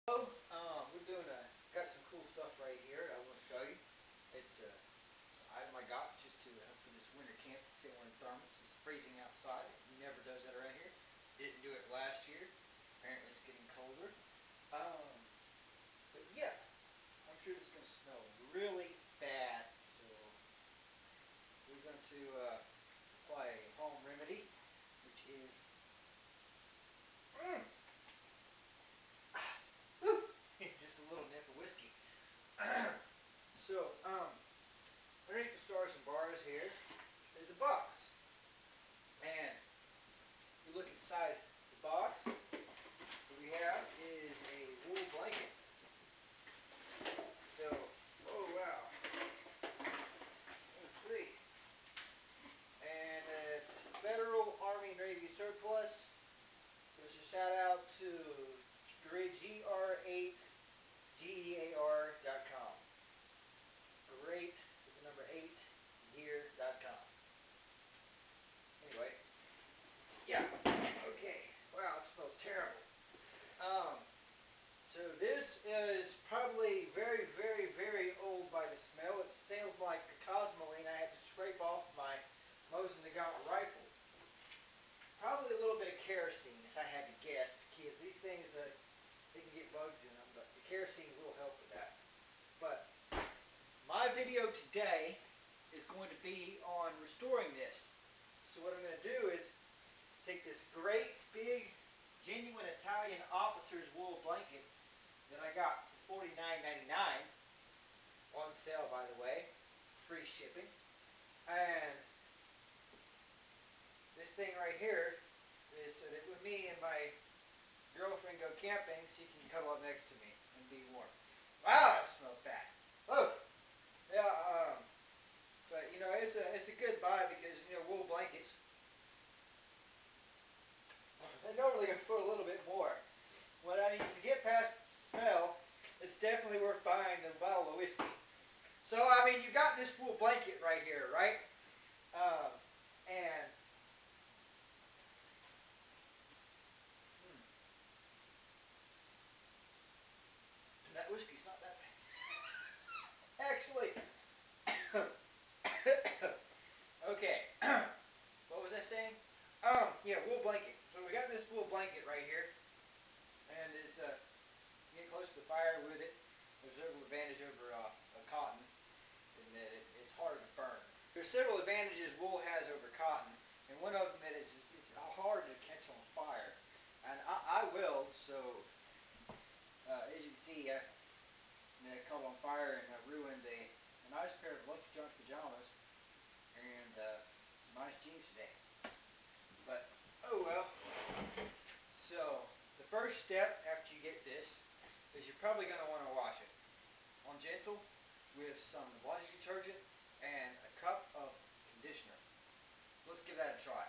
So, got some cool stuff right here I want to show you. It's an item I got just to for this winter camp. Say we're in thermos. It's freezing outside. It never does that around here. Didn't do it last year. Apparently it's getting colder. But yeah, I'm sure this is going to smell really bad. So we're going to apply a home remedy, which is just a little nip of whiskey. So, underneath the stars and bars here is a box. And you look inside the box, what we have is a wool blanket. So, oh wow. Let's see. And it's Federal Army Navy surplus. There's a shout out to GR8GEAR.com. Great with the number 8 gear.com. Anyway, yeah, okay. Wow, it smells terrible. So this is probably very, very, very old by the smell. It smells like the cosmoline I had to scrape off my Mosin Nagant rifle. Probably a little bit of kerosene, if I had to guess, because these things, they can get bugs in them, but the kerosene will help with that. But my video today is going to be on restoring this. So what I'm going to do is take this great, big, genuine Italian officer's wool blanket that I got for $49.99, on sale by the way, free shipping, and this thing right here is so that when me and my girlfriend go camping, she can cuddle up next to me and be warm. Wow, that smells bad. Oh, yeah. But you know, it's a good buy because you know wool blankets. They normally can put a little bit more. When I need to get past the smell, it's definitely worth buying than a bottle of whiskey. So I mean, you got this wool blanket right here, right? And that whiskey's not that bad. Actually, okay. What was I saying? Yeah, wool blanket. So we got this wool blanket right here, and it's you get close to the fire with it. There's a little advantage over cotton, in that it's harder to burn. There's several advantages wool has over cotton, and one of them is it's hard to catch on fire. And I weld, so as you can see, I caught on fire and I ruined a nice pair of Lucky Charms pajamas and some nice jeans today. But oh well. So the first step after you get this is you're probably going to want to wash it on gentle with some laundry detergent and a cup of conditioner. So let's give that a try.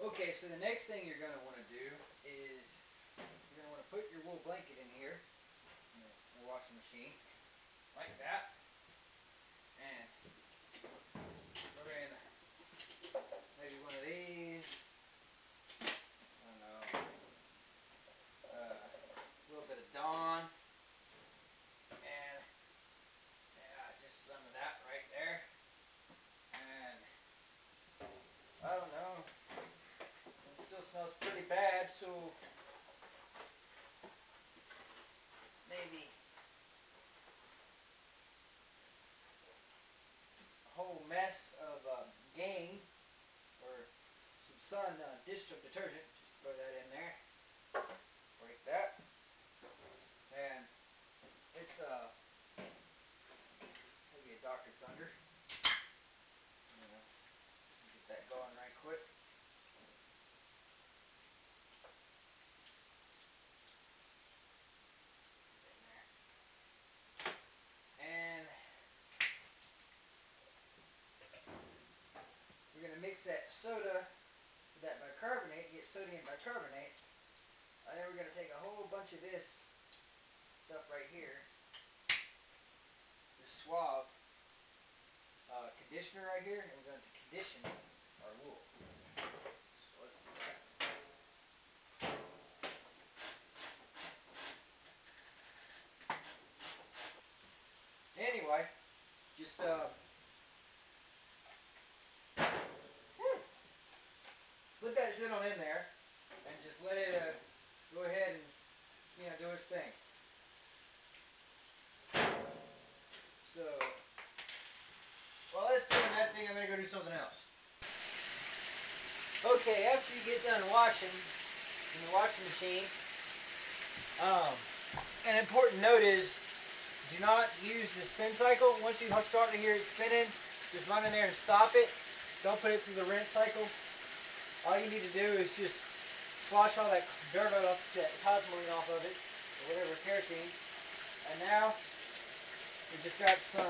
Okay, so the next thing you're going to want to do is you're going to want to put your wool blanket in here in the washing machine like that, and we're in maybe one of these. I don't know, a little bit of Dawn, and yeah, just some of that right there, and I don't know, it still smells pretty bad, so maybe a whole mess of Gain or some Sun dish soap detergent. Just throw that in there, break that, and it's maybe a Dr. Thunder. You know, get that going right quick. And we're going to mix that soda with that bicarbonate, get sodium bicarbonate. And then we're going to take a whole bunch of this stuff right here, this Suave conditioner right here, and we're going to condition our wool. So let's see that. Okay, after you get done washing in the washing machine, an important note is do not use the spin cycle. Once you start to hear it spinning, just run in there and stop it. Don't put it through the rinse cycle. All you need to do is just slosh all that dirt off, that cosmoline off of it, or whatever, keratin. And now we just got some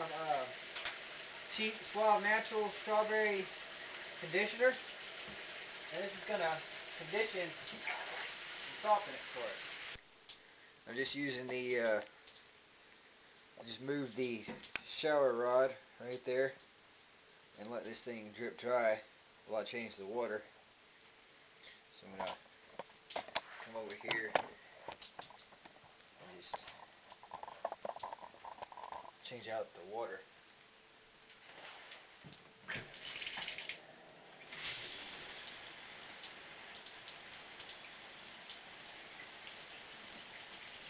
cheap Suave Natural strawberry conditioner, and this is going to condition and soften it for us. I'm just using the, I just moved the shower rod right there and let this thing drip dry while I change the water. So I'm going to come over here and just change out the water.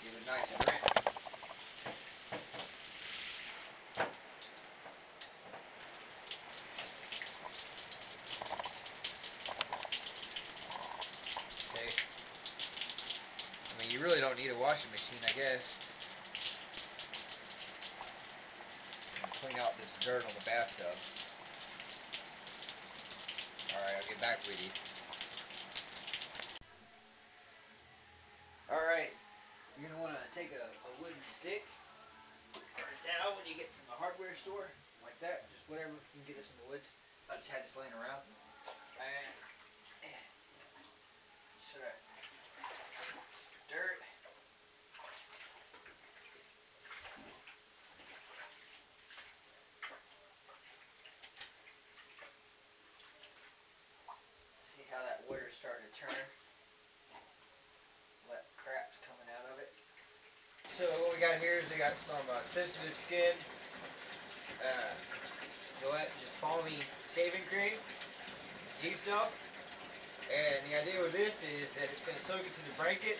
Give it a nice rinse. Okay. I mean, you really don't need a washing machine, I guess. And clean out this dirt on the bathtub. Alright, I'll get back with you. Alright, you're going to want to take a wooden stick, or a dowel when you get from the hardware store, like that, just whatever, you can get this in the woods. I just had this laying around. And sort of dirt. See how that water's starting to turn? All that crap's coming out of it. So what we got here is we got some sensitive skin, just foamy shaving cream, cheap stuff. And the idea with this is that it's going to soak into the blanket,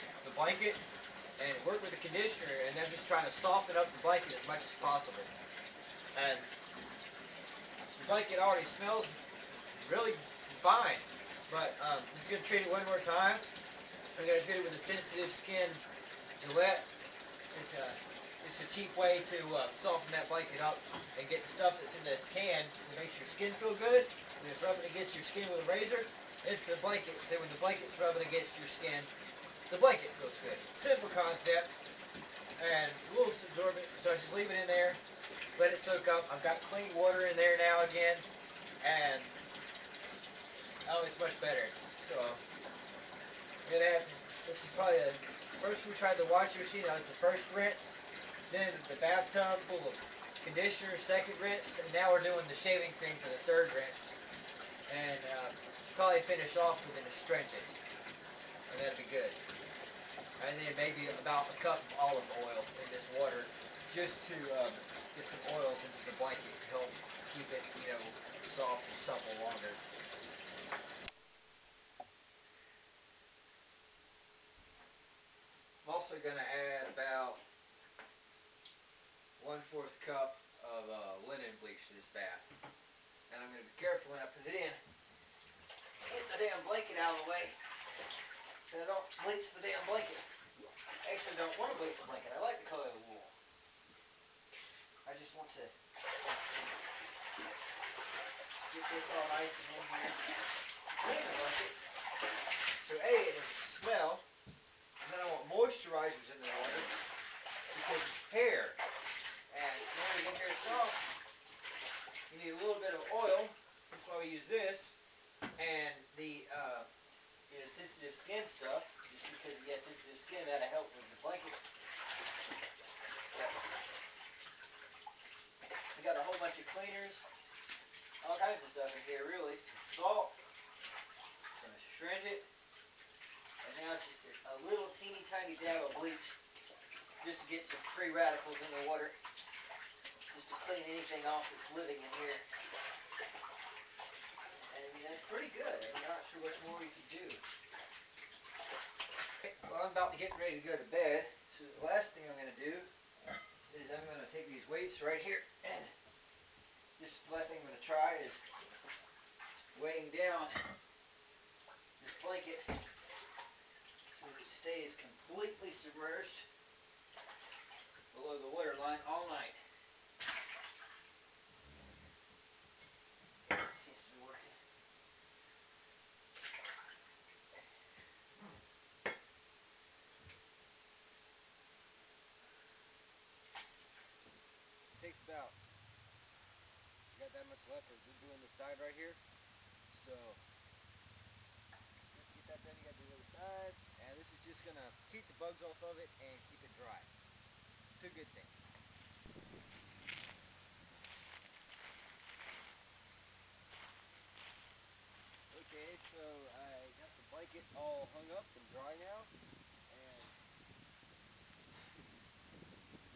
and work with the conditioner, and then just trying to soften up the blanket as much as possible. And the blanket already smells really fine, but I'm just going to treat it one more time. I'm going to treat it with a sensitive skin Gillette. It's a cheap way to soften that blanket up and get the stuff that's in this can that makes your skin feel good. When it's rubbing against your skin with a razor, it's the blanket. So when the blanket's rubbing against your skin, the blanket feels good. Simple concept, and we'll absorb it. So I just leave it in there, let it soak up. I've got clean water in there now again, and oh, it's much better. So this is probably first we tried the washing machine. That was the first rinse. Then the bathtub full of conditioner, second rinse, and now we're doing the shaving cream for the third rinse. And probably finish off with an astringent, and that'd be good. And then maybe about a cup of olive oil in this water, just to get some oils into the blanket to help keep it, soft and supple longer. I'm also going to add about 1/4 cup of linen bleach to this bath. And I'm going to be careful when I put it in. Get the damn blanket out of the way so I don't bleach the damn blanket. I actually don't want to bleach the blanket. I like the color of the wool. I just want to get this all nice and in here. Clean the blanket. So A, it doesn't smell. And then I want moisturizers in the water because it's hair. And in order to get hair soft, you need a little bit of oil. That's why we use this. And the sensitive skin stuff, just because you have sensitive skin, that'll help with the blanket. We got a whole bunch of cleaners, all kinds of stuff in here really. Some salt, some astringent, and now just a little teeny tiny dab of bleach, just to get some free radicals in the water, just to clean anything off that's living in here. And I mean, that's pretty good. I'm not sure much more you can do. Well, I'm about to get ready to go to bed, so the last thing I'm going to do is I'm going to take these weights right here, and just the last thing I'm going to try is weighing down blanket so that it stays completely submerged below the water line all night. It seems to be working. It takes about, I got that much left. We're doing the side right here. So, just get that done, you gotta do the other side. And this is just gonna keep the bugs off of it and keep it dry. Two good things. Okay, so I got the blanket all hung up and dry now. And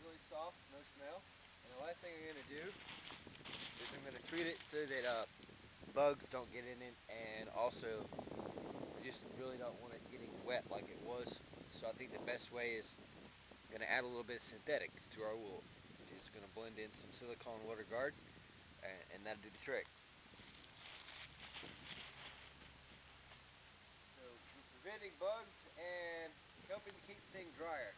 really soft, no smell. And the last thing I'm gonna do is I'm gonna treat it so that bugs don't get in it, and also I just really don't want it getting wet like it was. So I think the best way is gonna add a little bit of synthetic to our wool. Just gonna blend in some silicone water guard, and that'll do the trick. So we're preventing bugs and helping to keep things drier.